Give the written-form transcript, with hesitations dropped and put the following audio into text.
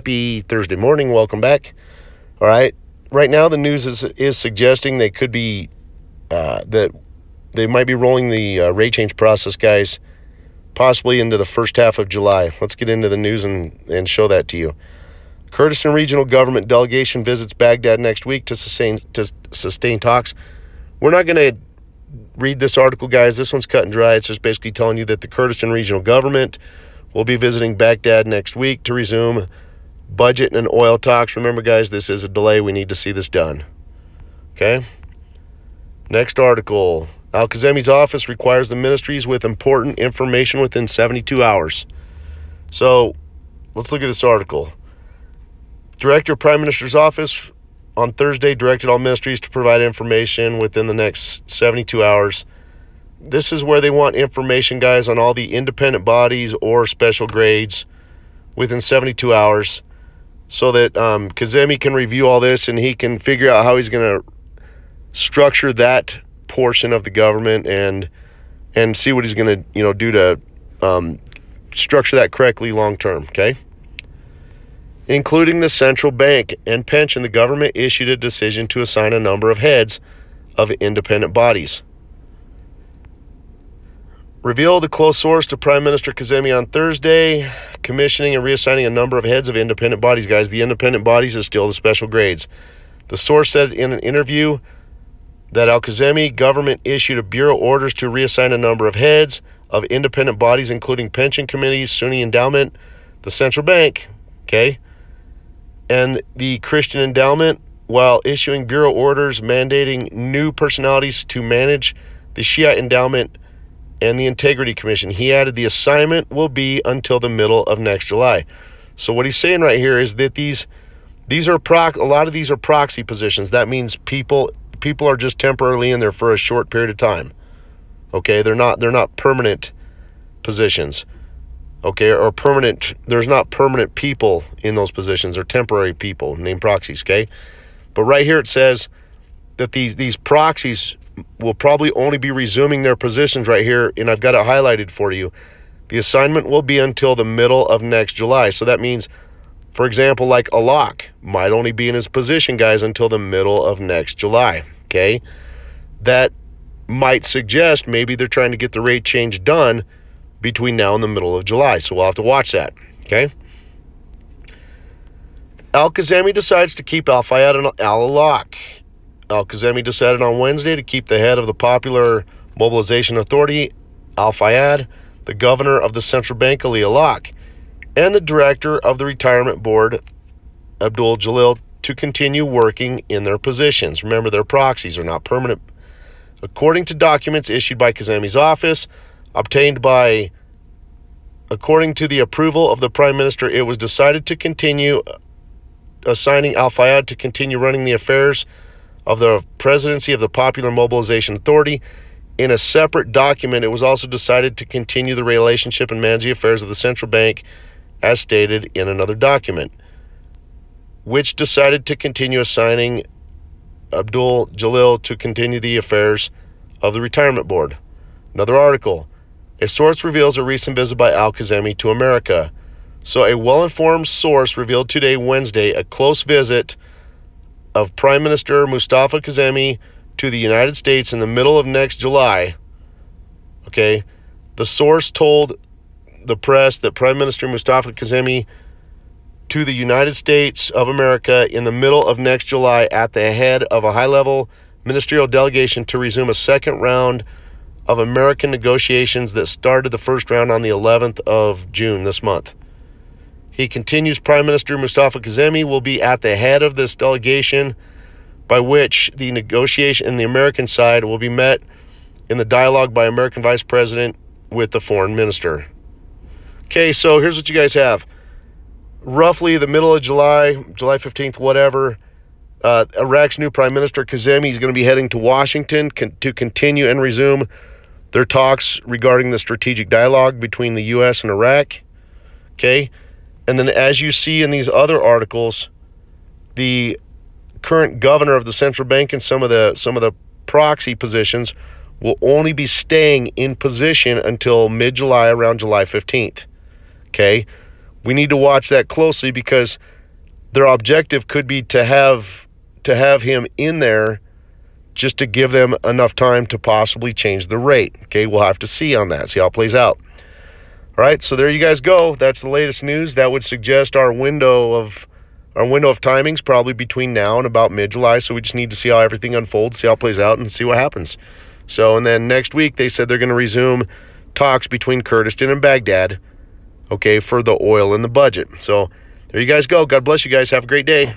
Happy Thursday morning. Welcome back. All right. Right now, the news is suggesting they could be that they might be rolling the rate change process, guys, possibly into the first half of July. Let's get into the news and show that to you. Kurdistan Regional Government delegation visits Baghdad next week to sustain talks. We're not going to read this article, guys. This one's cut and dry. It's just basically telling you that the Kurdistan Regional Government will be visiting Baghdad next week to resume budget and oil talks. Remember, guys, this is a delay. We need to see this done. Okay? Next article. Al-Kazemi's office requires the ministries with important information within 72 hours. So, let's look at this article. Director of Prime Minister's office on Thursday directed all ministries to provide information within the next 72 hours. This is where they want information, guys, on all the independent bodies or special grades within 72 hours so that Kazemi can review all this and he can figure out how he's going to structure that portion of the government and see what he's going to do to structure that correctly long term. Okay, including the central bank and pension, the government issued a decision to assign a number of heads of independent bodies. Revealed a close source to Prime Minister Kazemi on Thursday, commissioning and reassigning a number of heads of independent bodies. Guys, the independent bodies is still the special grades. The source said in an interview that Al-Kazemi government issued a bureau orders to reassign a number of heads of independent bodies, including pension committees, Sunni endowment, the central bank, okay, and the Christian endowment, while issuing bureau orders mandating new personalities to manage the Shia endowment and the Integrity Commission. He added the assignment will be until the middle of next July. So what he's saying right here is that these are a lot of these are proxy positions. That means people are just temporarily in there for a short period of time. Okay, they're not permanent positions. Okay, or permanent. There's not permanent people in those positions. They're temporary people named proxies. Okay, but right here it says that these proxies will probably only be resuming their positions right here, and I've got it highlighted for you. The assignment will be until the middle of next July. So that means, for example, like Alaq might only be in his position, guys, until the middle of next July. Okay, that might suggest maybe they're trying to get the rate change done between now and the middle of July. So we'll have to watch that. Okay. Al-Kazemi decides to keep Al-Fayad and Al-Alaq. Al-Kazemi decided on Wednesday to keep the head of the Popular Mobilization Authority, Al-Fayad, the governor of the central bank, Ali Alaq, and the director of the retirement board, Abdul Jalil, to continue working in their positions. Remember, their proxies are not permanent. According to documents issued by Kazemi's office, according to the approval of the Prime Minister, it was decided to continue assigning Al-Fayad to continue running the affairs of the presidency of the Popular Mobilization Authority. In a separate document, it was also decided to continue the relationship and manage the affairs of the central bank, as stated in another document, which decided to continue assigning Abdul Jalil to continue the affairs of the retirement board. Another article. A source reveals a recent visit by Al-Kazemi to America. So a well-informed source revealed today, Wednesday, a close visit of Prime Minister Mustafa Kazemi to the United States in the middle of next July. Okay, the source told the press that Prime Minister Mustafa Kazemi to the United States of America in the middle of next July at the head of a high-level ministerial delegation to resume a second round of American negotiations that started the first round on the 11th of June this month. He continues, Prime Minister Mustafa Kazemi will be at the head of this delegation, by which the negotiation in the American side will be met in the dialogue by American Vice President with the Foreign Minister. Okay, so here's what you guys have. Roughly the middle of July 15th, whatever, Iraq's new Prime Minister Kazemi is going to be heading to Washington to continue and resume their talks regarding the strategic dialogue between the U.S. and Iraq. Okay, and then as you see in these other articles, the current governor of the central bank and some of the proxy positions will only be staying in position until mid-July, around July 15th. Okay, we need to watch that closely, because their objective could be to have him in there just to give them enough time to possibly change the rate. Okay, we'll have to see on that, see how it plays out. All right, so there you guys go. That's the latest news. That would suggest our window of timings probably between now and about mid-July. So we just need to see how everything unfolds, see how it plays out, and see what happens. So, and then next week they said they're going to resume talks between Kurdistan and Baghdad, okay, for the oil and the budget. So there you guys go. God bless you guys. Have a great day.